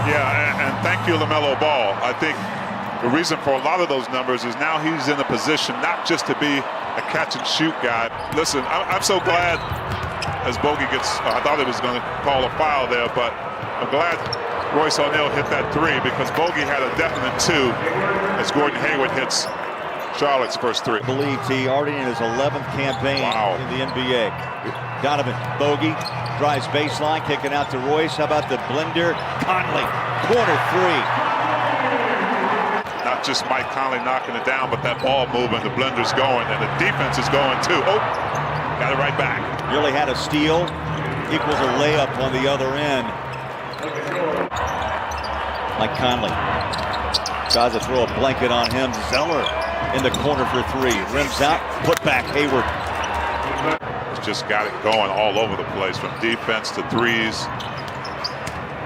Yeah, and thank you, LaMelo Ball. I think the reason for a lot of those numbers is now he's in a position not just to be a catch-and-shoot guy. Listen, I'm so glad as Bogey gets, I thought he was going to call a foul there, but I'm glad Royce O'Neal hit that three because Bogey had a definite two as Gordon Hayward hits Charlotte's first three. I believe he already in his 11th campaign in the NBA. Donovan, Bogey, drives baseline, kicking out to Royce. How about the blender? Conley, corner three. Not just Mike Conley knocking it down, but that ball moving, the blender's going, and the defense is going too. Oh, got it right back. Nearly had a steal, equals a layup on the other end. Mike Conley tries to throw a blanket on him. Zeller in the corner for three. Rims out, put back Hayward. He's just got it going all over the place, from defense to threes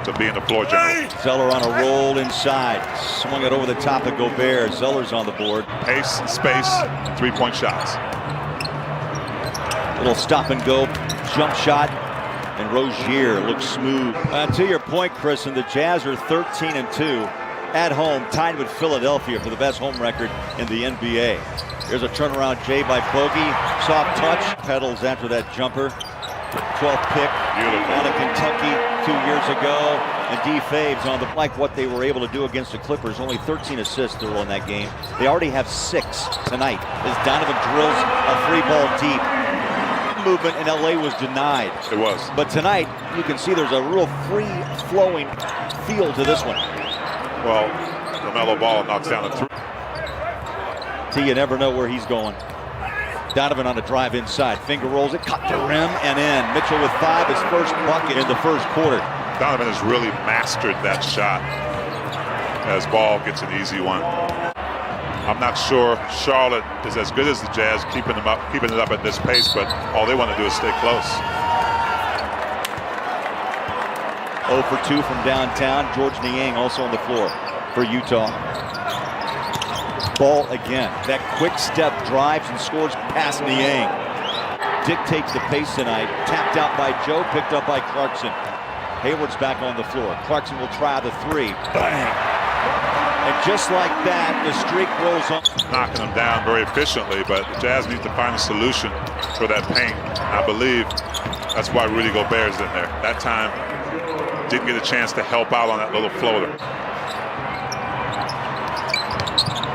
to being the floor general. Zeller on a roll inside. Swung it over the top of Gobert. Zeller's on the board. Pace and space, three-point shots. Little stop and go jump shot. And Rozier looks smooth. To your point, Chris, and the Jazz are 13-2 at home, tied with Philadelphia for the best home record in the NBA. Here's a turnaround J by Bogey. Soft touch. Pedals after that jumper. 12th pick out of Kentucky 2 years ago. And D. Faves on the like what they were able to do against the Clippers. Only 13 assists through in that game. They already have 6 tonight as Donovan drills a three ball deep. Movement in LA was denied. It was. But tonight, you can see there's a real free-flowing feel to this one. Well, LaMelo Ball knocks down a three. You never know where he's going. Donovan on a drive inside. Finger rolls it, cut the rim, and in. Mitchell with 5, his first bucket in the first quarter. Donovan has really mastered that shot as Ball gets an easy one. I'm not sure Charlotte is as good as the Jazz, keeping it up at this pace, but all they want to do is stay close. 0 for 2 from downtown. George Niang also on the floor for Utah. Ball again. That quick step drives and scores past Niang. Dictates the pace tonight. Tapped out by Joe, picked up by Clarkson. Hayward's back on the floor. Clarkson will try the three. Bang! And just like that, the streak rolls on. Knocking them down very efficiently, but the Jazz need to find a solution for that paint. I believe that's why Rudy Gobert is in there. That time, didn't get a chance to help out on that little floater.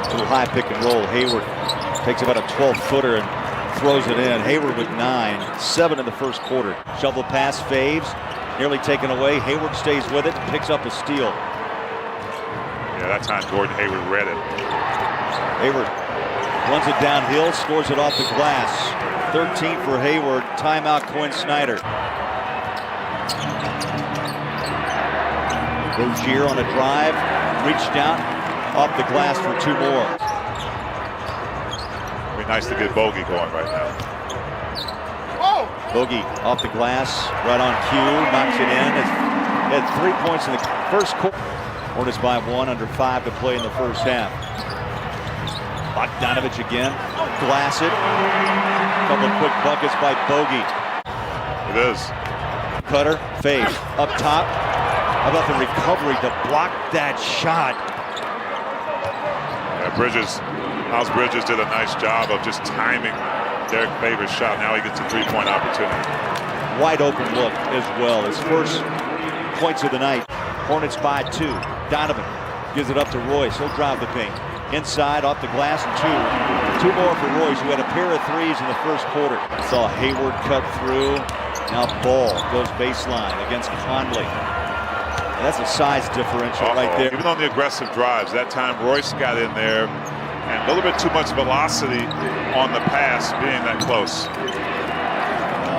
A little high pick and roll. Hayward takes about a 12-footer and throws it in. Hayward with 9, 7 in the first quarter. Shovel pass, Faves, nearly taken away. Hayward stays with it, picks up a steal. Yeah, that time Gordon Hayward read it. Hayward runs it downhill, scores it off the glass. 13 for Hayward. Timeout, Quinn Snyder. Rozier on a drive, reached out, off the glass for 2 more. Be nice to get Bogey going right now. Bogey off the glass, right on cue, knocks it in. Had 3 points in the first quarter. Hornets by 1, under 5 to play in the first half. Bogdanovich again, glass it. Couple quick buckets by Bogey. It is. Cutter, fade, up top. How about the recovery to block that shot? Yeah, Miles Bridges did a nice job of just timing Derek Favors' shot. Now he gets a 3-point opportunity. Wide open look as well. His first points of the night. Hornets by 2. Donovan gives it up to Royce. He'll drive the paint. Inside, off the glass, and 2. 2 more for Royce, who had a pair of threes in the first quarter. Saw Hayward cut through. Now Ball goes baseline against Conley. And that's a size differential right there. Even on the aggressive drives, that time Royce got in there, and a little bit too much velocity on the pass being that close.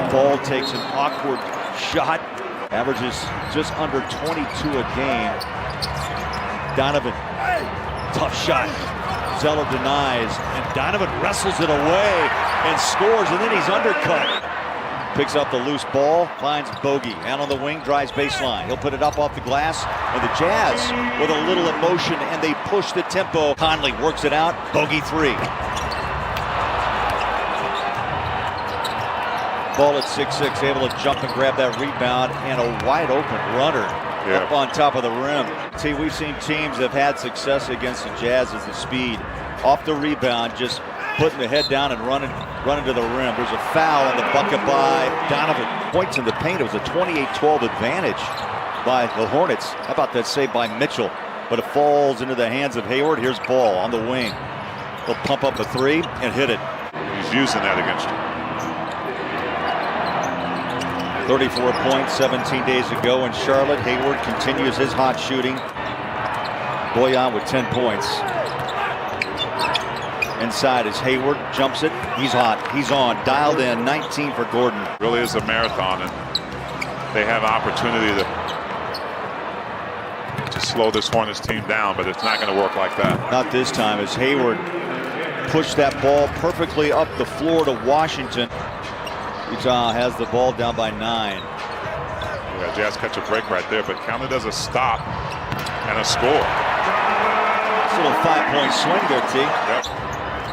Ball takes an awkward shot. Averages just under 22 a game. Donovan, tough shot. Zeller denies, and Donovan wrestles it away and scores, and then he's undercut. Picks up the loose ball, finds Bogey. Out on the wing, drives baseline. He'll put it up off the glass, and the Jazz with a little emotion, and they push the tempo. Conley works it out, Bogey 3. Ball at 6'6", able to jump and grab that rebound, and a wide open runner. up on top of the rim. See, we've seen teams that have had success against the Jazz as the speed. Off the rebound, just putting the head down and running to the rim. There's a foul on the bucket by Donovan. Points in the paint. It was a 28-12 advantage by the Hornets. How about that save by Mitchell? But it falls into the hands of Hayward. Here's Ball on the wing. He'll pump up a three and hit it. He's using that against you. 34 points 17 days ago in Charlotte. Hayward continues his hot shooting. Boyan with 10 points. Inside is Hayward, jumps it. He's hot, he's on, dialed in, 19 for Gordon. Really is a marathon, and they have an opportunity to slow this Hornets team down, but it's not going to work like that. Not this time, as Hayward pushed that ball perfectly up the floor to Washington. Utah has the ball down by 9. Yeah, Jazz catch a break right there, but counted as a stop and a score. It's a little 5-point swing there, T. Yep.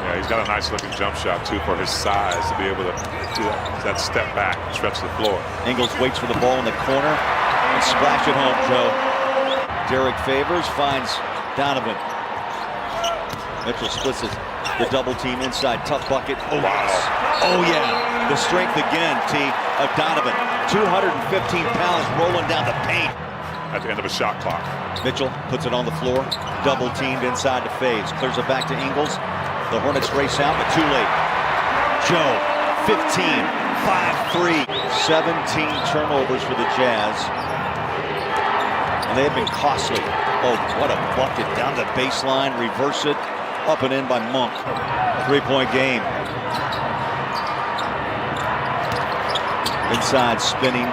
Yeah, he's got a nice looking jump shot too for his size to be able to do that step back and stretch the floor. Ingles waits for the ball in the corner and splash it home, Joe. Derek Favors finds Donovan. Mitchell splits the double team inside, tough bucket. Oh, wow. Oh yeah, the strength again, T, of Donovan. 215 pounds rolling down the paint. At the end of a shot clock. Mitchell puts it on the floor, double teamed inside to Faves, clears it back to Ingles. The Hornets race out, but too late. Joe, 15, 5-3, 17 turnovers for the Jazz. And they have been costly. Oh, what a bucket down the baseline, reverse it, up and in by Monk. 3-point game. Inside spinning,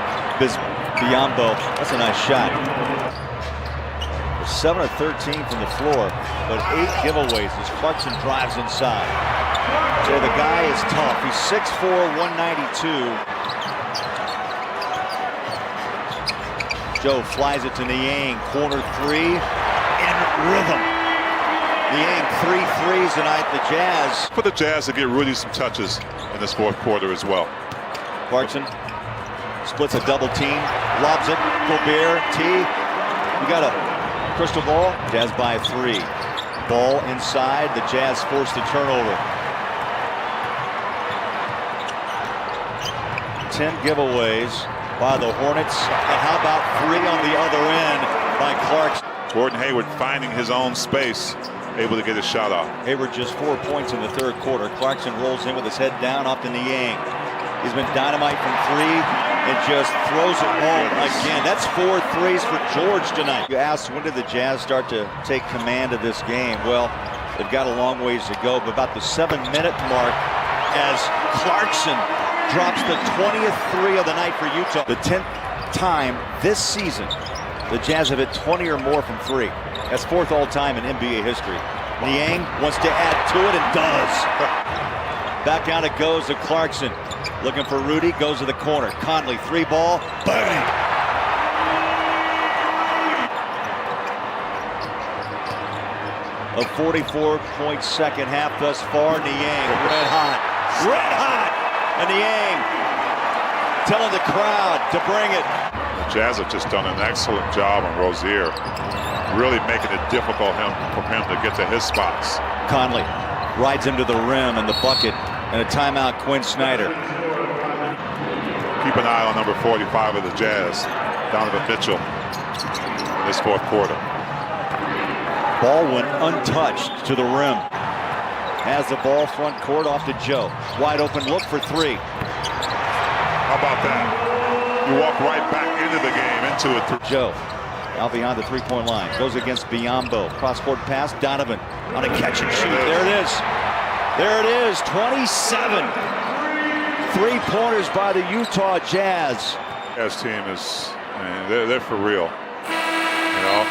Biombo. That's a nice shot. 7 of 13 from the floor, but 8 giveaways as Clarkson drives inside. So the guy is tough. He's 6'4", 192. Joe flies it to Niang, corner three, in rhythm. Niang 3 threes tonight. The Jazz. For the Jazz to get Rudy some touches in this fourth quarter as well. Clarkson splits a double team, lobs it. Gobert, T. You got a crystal ball. Jazz by 3. Ball inside. The Jazz forced a turnover. 10 giveaways by the Hornets. And how about 3 on the other end by Clarkson? Gordon Hayward finding his own space, able to get his shot off. Hayward just 4 points in the third quarter. Clarkson rolls in with his head down off to Niang. He's been dynamite from 3 and just throws it home again. That's 4 threes for George tonight. You asked, when did the Jazz start to take command of this game? Well, they've got a long ways to go, but about the 7-minute mark as Clarkson drops the 20th 3 of the night for Utah. The 10th time this season the Jazz have hit 20 or more from 3. That's 4th all time in NBA history. Niang wants to add to it and does. Back out it goes to Clarkson. Looking for Rudy, goes to the corner. Conley, 3-ball, bang! A 44-point second half thus far. Niang, red hot, and Niang telling the crowd to bring it. The Jazz have just done an excellent job on Rozier, really making it difficult for him to get to his spots. Conley rides him to the rim and the bucket, and a timeout, Quinn Snyder. Keep an eye on number 45 of the Jazz, Donovan Mitchell, in this fourth quarter. Ball went untouched to the rim. Has the ball front court off to Joe. Wide open look for 3. How about that? You walk right back into the game, into it. Joe out behind the 3-point line. Goes against Biombo. Cross-court pass, Donovan on a catch and shoot. There it is. There it is, 27. 3-pointers by the Utah Jazz. Jazz team is, I mean, they're for real. You know,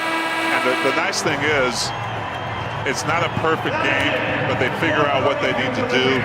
and the nice thing is, it's not a perfect game, but they figure out what they need to do.